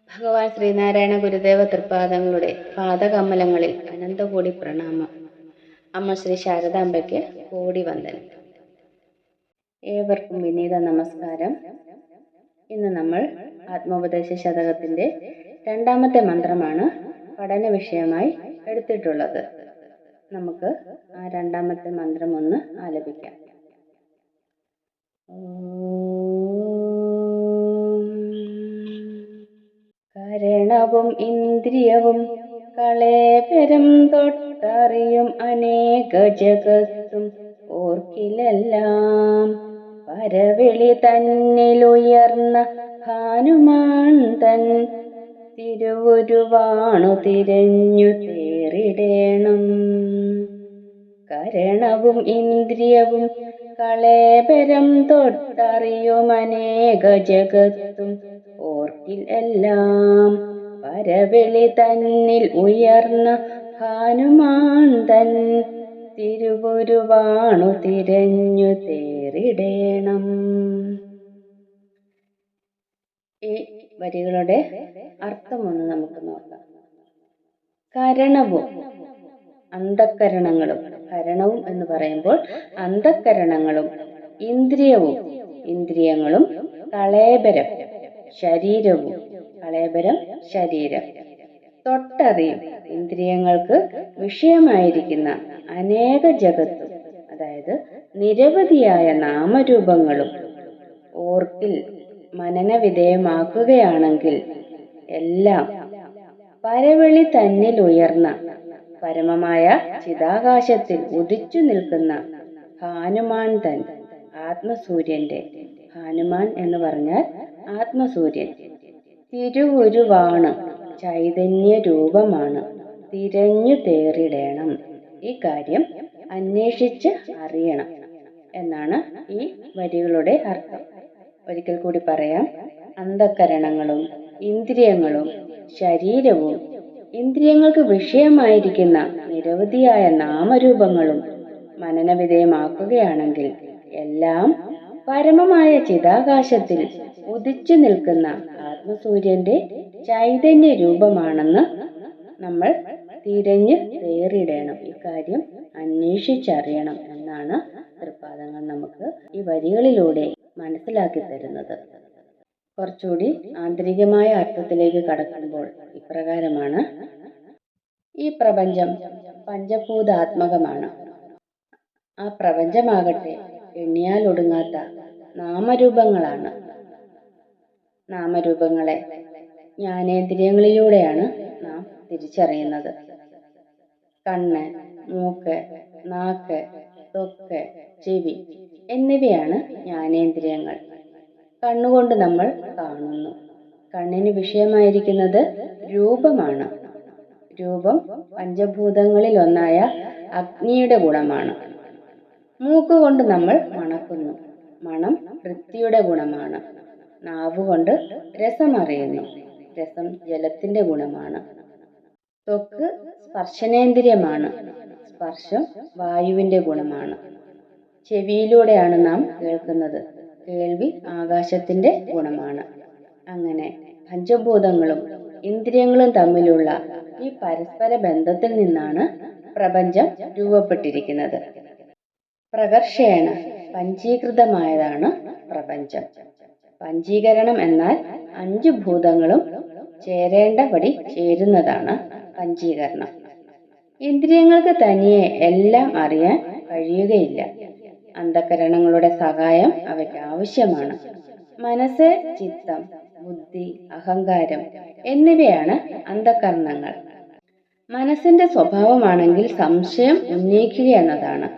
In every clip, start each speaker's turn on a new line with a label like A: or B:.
A: ഭഗവാൻ ശ്രീനാരായണ ഗുരുദേവ തൃപ്പാദങ്ങളുടെ പാദകമലങ്ങളിൽ അനന്തകോടി പ്രണാമം. അമ്മ ശ്രീ ശാരദാംബയ്ക്ക് കോടി വന്ദനം. ഏവർക്കും വിനീത നമസ്കാരം. ഇന്ന് നമ്മൾ ആത്മോപദേശ ശതകത്തിന്റെ 2ാമത്തെ മന്ത്രമാണ് പഠന വിഷയമായി എടുത്തിട്ടുള്ളത്. നമുക്ക് ആ 2ാമത്തെ മന്ത്രം ഒന്ന് ആലപിക്കാം. കരണവും ഇന്ദ്രിയവും കളേബരം തൊട്ടറിയും അനേക ജഗത്തും ഓർക്കിലെല്ലാം പരവിളി തന്നിലുയർന്ന ഭാനുമാൻ തൻ തിരുവുരുവാണു തിരഞ്ഞു തേറിടേണം. കരണവും ഇന്ദ്രിയവും കളേബരം തൊട്ടറിയും അനേക ജഗത്തും ഓർക്കിൽ എല്ലാം പരവിളി തന്നിൽ ഉയർന്ന ഭാനുമാൻ തൻ തിരുവുരുവാണു തിരഞ്ഞു തേറിടേണം. ഈ വരികളുടെ അർത്ഥമൊന്ന് നമുക്ക് നോക്കാം. കരണവും അന്ധക്കരണങ്ങളും, കരണവും എന്ന് പറയുമ്പോൾ അന്ധക്കരണങ്ങളും, ഇന്ദ്രിയങ്ങളും, കളേബരം ശരീരവും, കളേബരം ശരീരം, തൊട്ടറിയും ഇന്ദ്രിയങ്ങൾക്ക് വിഷയമായിരിക്കുന്ന അനേക ജഗത്തും, അതായത് നിരവധിയായ നാമരൂപങ്ങളും ഓർക്കിൽ മനന വിധേയമാക്കുകയാണെങ്കിൽ എല്ലാം പരവെളി തന്നിൽ ഉയർന്ന പരമമായ ചിതാകാശത്തിൽ ഉദിച്ചു നിൽക്കുന്ന ഭാനുമാൻ തൻ, ആത്മസൂര്യന്റെ, ഭാനുമാൻ എന്ന് പറഞ്ഞാൽ ആത്മസൂര്യൻ, തിരുവുരുവാണ് ചൈതന്യ രൂപമാണ്, തിരഞ്ഞു തേറിടേണം, ഈ കാര്യം അന്വേഷിച്ച് അറിയണം എന്നാണ് ഈ വരികളുടെ അർത്ഥം. ഒരിക്കൽ കൂടി പറയാം. അന്ധക്കരണങ്ങളും ഇന്ദ്രിയങ്ങളും ശരീരവും ഇന്ദ്രിയങ്ങൾക്ക് വിഷയമായിരിക്കുന്ന നിരവധിയായ നാമരൂപങ്ങളും മനനവിധേയമാക്കുകയാണെങ്കിൽ എല്ലാം പരമമായ ചിതാകാശത്തിൽ ഉദിച്ചു നിൽക്കുന്ന ആത്മസൂര്യന്റെ ചൈതന്യ രൂപമാണെന്ന് നമ്മൾ തിരഞ്ഞു തേറിടേണം, ഈ കാര്യം അന്വേഷിച്ചറിയണം എന്നാണ് തൃപ്പാദങ്ങൾ നമുക്ക് ഈ വരികളിലൂടെ മനസ്സിലാക്കി തരുന്നത്. കുറച്ചുകൂടി ആന്തരികമായ അർത്ഥത്തിലേക്ക് കടക്കുമ്പോൾ ഇപ്രകാരമാണ്. ഈ പ്രപഞ്ചം പഞ്ചഭൂതാത്മകമാണ്. ആ പ്രപഞ്ചമാകട്ടെ എണ്ണിയാൽ ഒടുങ്ങാത്ത നാമരൂപങ്ങളാണ്. നാമരൂപങ്ങളെ ജ്ഞാനേന്ദ്രിയങ്ങളിലൂടെയാണ് നാം തിരിച്ചറിയുന്നത്. കണ്ണ്, മൂക്ക്, നാക്ക്, ത്വക്ക്, ചെവി എന്നിവയാണ് ജ്ഞാനേന്ദ്രിയങ്ങൾ. കണ്ണുകൊണ്ട് നമ്മൾ കാണുന്നു. കണ്ണിന് വിഷയമായിരിക്കുന്നത് രൂപമാണ്. രൂപം പഞ്ചഭൂതങ്ങളിൽ ഒന്നായ അഗ്നിയുടെ ഗുണമാണ്. മൂക്കുകൊണ്ട് നമ്മൾ മണക്കുന്നു. മണം വൃത്തിയുടെ ഗുണമാണ്. നാവുകൊണ്ട് രസമറിയുന്നു. രസം ജലത്തിന്റെ ഗുണമാണ്. ത്വക്ക് സ്പർശനേന്ദ്രിയമാണ്. സ്പർശം വായുവിന്റെ ഗുണമാണ്. ചെവിയിലൂടെയാണ് നാം കേൾക്കുന്നത്. കേൾവി ആകാശത്തിന്റെ ഗുണമാണ്. അങ്ങനെ പഞ്ചഭൂതങ്ങളും ഇന്ദ്രിയങ്ങളും തമ്മിലുള്ള ഈ പരസ്പര ബന്ധത്തിൽ നിന്നാണ് പ്രപഞ്ചം രൂപപ്പെട്ടിരിക്കുന്നത്. പ്രകർഷേണ പഞ്ചീകൃതമായതാണ് പ്രപഞ്ചം. പഞ്ചീകരണം എന്നാൽ 5 ഭൂതങ്ങളും ചേരേണ്ടപടി ചേരുന്നതാണ് പഞ്ചീകരണം. ഇന്ദ്രിയങ്ങൾക്ക് തനിയെ എല്ലാം അറിയാൻ കഴിയുകയില്ല. അന്ധക്കരണങ്ങളുടെ സഹായം അവയ്ക്ക് ആവശ്യമാണ്. മനസ്സ്, ചിത്തം, ബുദ്ധി, അഹങ്കാരം എന്നിവയാണ് അന്ധക്കരണങ്ങൾ. മനസ്സിന്റെ സ്വഭാവമാണെങ്കിൽ സംശയം ഉന്നയിക്കുക എന്നതാണ്.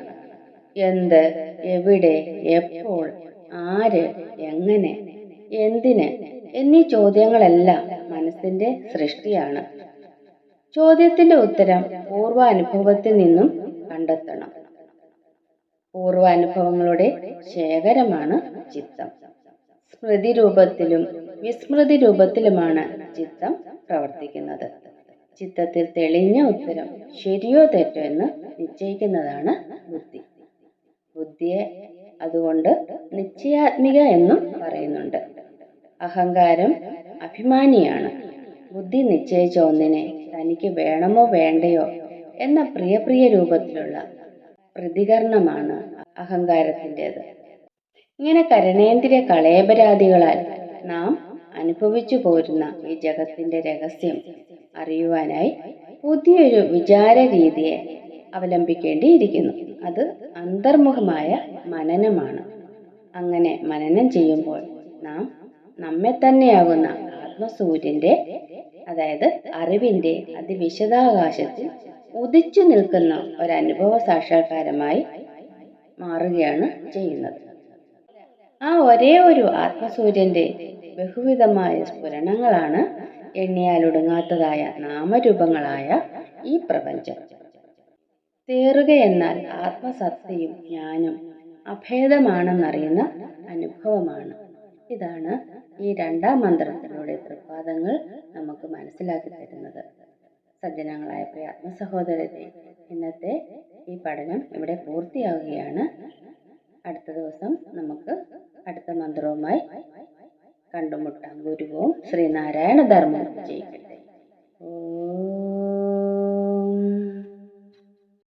A: എന്ത്, എവിടെ, എപ്പോൾ, ആര്, എങ്ങനെ, എന്തിന് എന്നീ ചോദ്യങ്ങളെല്ലാം മനസ്സിന്റെ സൃഷ്ടിയാണ്. ചോദ്യത്തിന്റെ ഉത്തരം പൂർവാനുഭവത്തിൽ നിന്നും കണ്ടെത്തണം. പൂർവാനുഭവങ്ങളുടെ ശേഖരമാണ് ചിത്തം. സ്മൃതി രൂപത്തിലും വിസ്മൃതി രൂപത്തിലുമാണ് ചിത്തം പ്രവർത്തിക്കുന്നത്. ചിത്തത്തിൽ തെളിഞ്ഞ ഉത്തരം ശരിയോ തെറ്റോ എന്ന് നിശ്ചയിക്കുന്നതാണ് ബുദ്ധി. ബുദ്ധിയെ അതുകൊണ്ട് നിശ്ചയാത്മിക എന്നും പറയുന്നുണ്ട്. അഹങ്കാരം അഭിമാനിയാണ്. ബുദ്ധി നിശ്ചയിച്ച ഒന്നിനെ തനിക്ക് വേണമോ വേണ്ടയോ എന്ന പ്രിയ രൂപത്തിലുള്ള പ്രതികരണമാണ് അഹങ്കാരത്തിൻ്റെത്. ഇങ്ങനെ കരണേന്ദ്രിയ കളേബരാദികളാൽ നാം അനുഭവിച്ചു പോരുന്ന ഈ ജഗത്തിന്റെ രഹസ്യം അറിയുവാനായി പുതിയൊരു വിചാര രീതിയെ അവലംബിക്കേണ്ടിയിരിക്കുന്നു. അത് അന്തർമുഖമായ മനനമാണ്. അങ്ങനെ മനനം ചെയ്യുമ്പോൾ നാം നമ്മെ തന്നെയാകുന്ന ആത്മസൂര്യന്റെ, അതായത് അറിവിന്റെ അതിവിശദാകാശത്തിൽ ഉദിച്ചു നിൽക്കുന്ന ഒരനുഭവ സാക്ഷാത്കാരമായി മാറുകയാണ് ചെയ്യുന്നത്. ആ ഒരേ ഒരു ആത്മസൂര്യന്റെ ബഹുവിധമായ സ്ഫുരണങ്ങളാണ് എണ്ണിയാലൊടുങ്ങാത്തതായ നാമരൂപങ്ങളായ ഈ പ്രപഞ്ചം. തേറുകയെന്നാൽ ആത്മസത്തയും ജ്ഞാനം അഭേദമാണെന്നറിയുന്ന അനുഭവമാണ്. ഇതാണ് ഈ രണ്ടാം മന്ത്രത്തിലൂടെ തൃപ്പാദങ്ങൾ നമുക്ക് മനസ്സിലാക്കി തരുന്നത്. സജ്ജനങ്ങളായ പ്രിയ ആത്മസഹോദരരെ, ഇന്നത്തെ ഈ പഠനം ഇവിടെ പൂർത്തിയാവുകയാണ്. അടുത്ത ദിവസം നമുക്ക് അടുത്ത മന്ത്രവുമായി കണ്ടുമുട്ടാം. ഗുരുവും ശ്രീനാരായണ ധർമ്മം ജയിക്കട്ടെ. ഓ